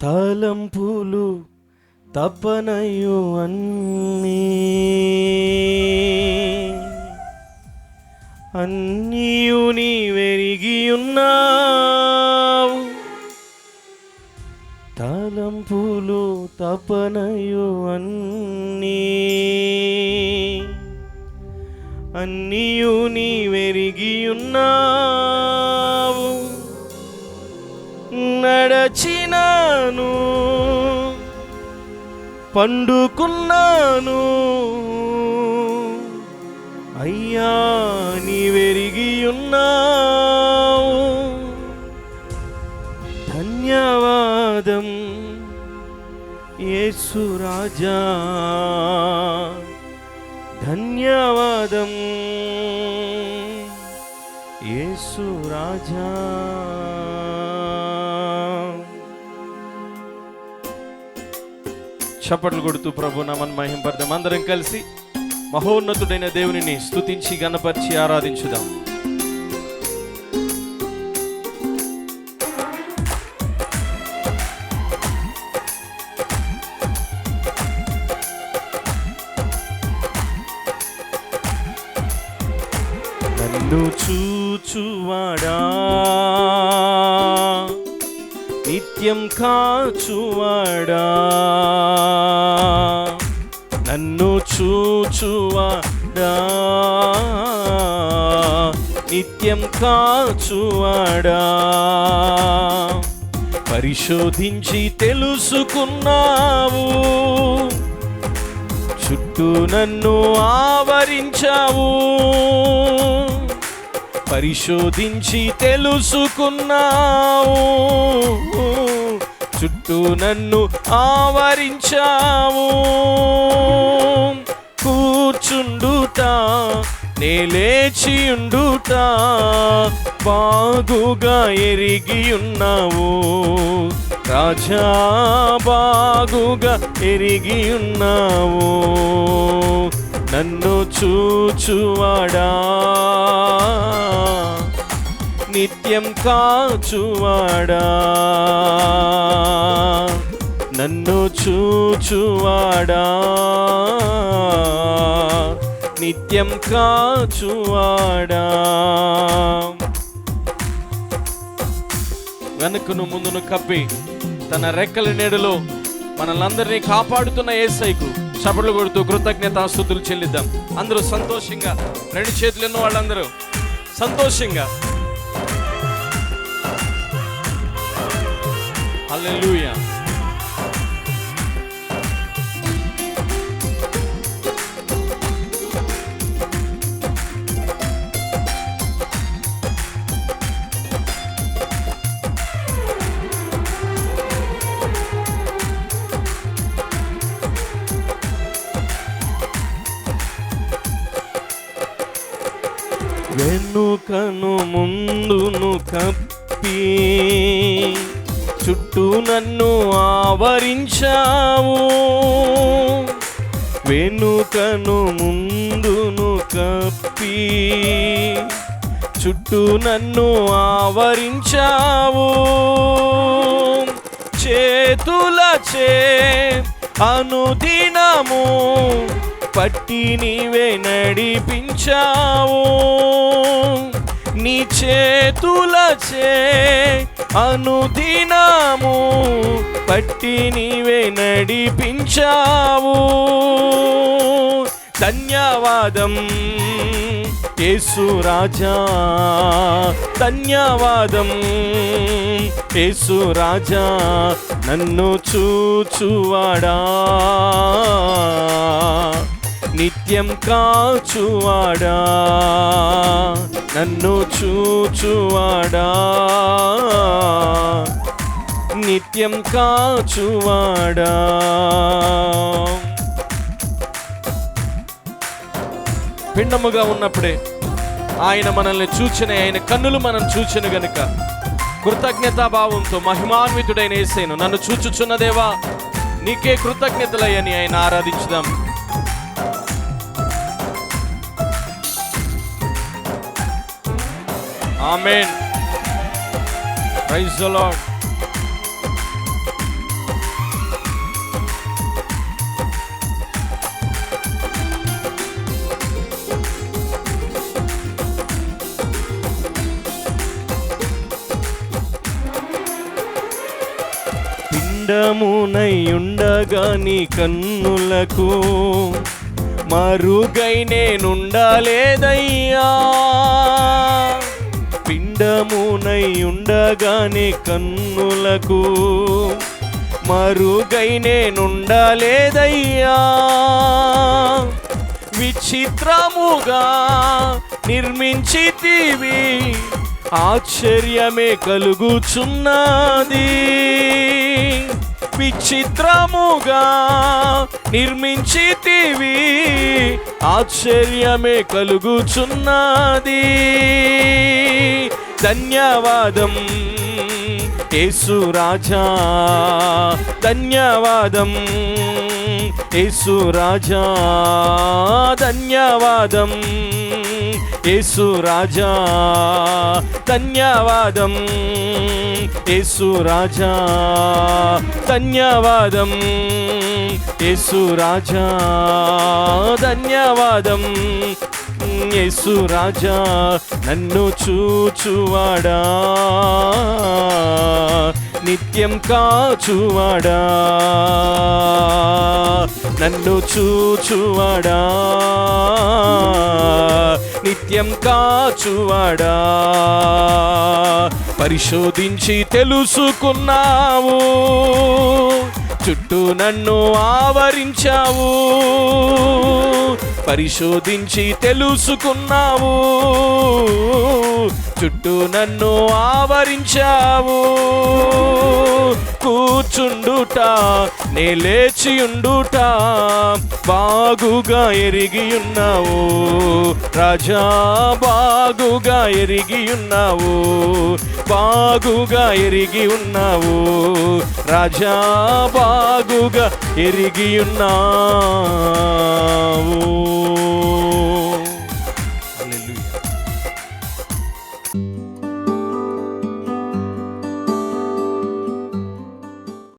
తలంపులు తపనయు అన్నీయు నీవెరిగియున్నావు. తలంపులు తపనయు అన్నీయు నీవెరిగియున్నావు. నడచినాను పండుకున్నాను అయ్యా నీవెరిగియున్నావు. ధన్యవాదం యేసు రాజా, ధన్యవాదం యేసు రాజా. చప్పట్లు కొడుతూ ప్రభు నామమును మహింపర్దాం. అందరం కలిసి మహోన్నతుడైన దేవునిని స్తుతించి గణపరిచి ఆరాధించుదాం. నన్ను చూచువాడా, నిత్యం కాచువాడా, నన్ను చూచువాడా, నిత్యం కాచువాడా, పరిశోధించి తెలుసుకున్నావు, చుట్టూ నన్ను ఆవరించావు. పరిశోధించి తెలుసుకున్నావు, చుట్టూ నన్ను ఆవరించావు. కూర్చుండుట నే లేచియుండుట బాగుగా ఎరిగియున్నావు రాజా, బాగుగా ఎరిగియున్నావు. నన్ను చూచువాడా, నిత్యం కాచువాడా, నన్ను చూచువాడా, నిత్యం కాచువాడా. వెనుకను ముందును కప్పి తన రెక్కల నీడలో మనల్ని కాపాడుతున్న యేసయ్యకు చప్పట్లు కొడుతూ కృతజ్ఞతాస్తుతులు చెల్లిద్దాం. అందరూ సంతోషంగా, రెండు చేతులు ఉన్న వాళ్ళందరూ సంతోషంగా హల్లెలూయా. వెనుకను ముందును కప్పి చుట్టూ నన్ను ఆవరించావు. వెనుకను ముందును కప్పి చుట్టూ నన్ను ఆవరించావు. చేతులచే అనుదినము పట్టి నీవే నడిపించావు. నీ చేతులచే అనుదినము పట్టి నీవే నడిపించావు. ధన్యవాదం యేసు రాజా, ధన్యవాదం యేసు రాజా. నన్ను చూచువాడా, నిత్యం కాచువాడా, నన్ను చూచువాడా, నిత్యం కాచువాడా. పిండముగా ఉన్నప్పుడే ఆయన మనల్ని చూచిన, ఆయన కన్నులు మనం చూచిన గనుక కృతజ్ఞతాభావంతో మహిమాన్వితుడైన యేసయ్యను నన్ను చూచుచున్న దేవా నీకే కృతజ్ఞతలయ్యని ఆయన ఆరాధించుదాం. ఆమేన్. Praise the Lord. పిండమునై ఉండగా నీ కన్నులకు మరుగై నేనుండలేదయ్యా. పిండమునై ఉండగా నీ కన్నులకు మరుగై నేనుండలేదయ్యా. విచిత్రముగా నిర్మించితివి, ఆశ్చర్యమే కలుగుచున్నది. విచిత్రముగా నిర్మించితివి, ఆశ్చర్యమే కలుగుచున్నది. ధన్యవాదం యేసు రాజా, ధన్యవాదం యేసు రాజా, ధన్యవాదం యేసు రాజా, ధన్యవాదం యేసు రాజా, ధన్యవాదం యేసు రాజా, ధన్యవాదం యేసు రాజా. నన్ను చూచువాడా, నిత్యం కాచువాడా, నన్ను చూచువాడా, నిత్యం కాచువాడా. పరిశోధించి తెలుసుకున్నావు, చుట్టూ నన్ను ఆవరించావు. పరిశోధించి తెలుసుకున్నావు, చుట్టూ నన్ను ఆవరించావు. కూర్చుండుట నే లేచియుండుట బాగుగా ఎరిగియున్నావు రాజా, బాగుగా ఎరిగియున్నావు, బాగుగా ఎరిగి ఉన్నావు రాజా, బాగుగా ఎరిగియున్నావు.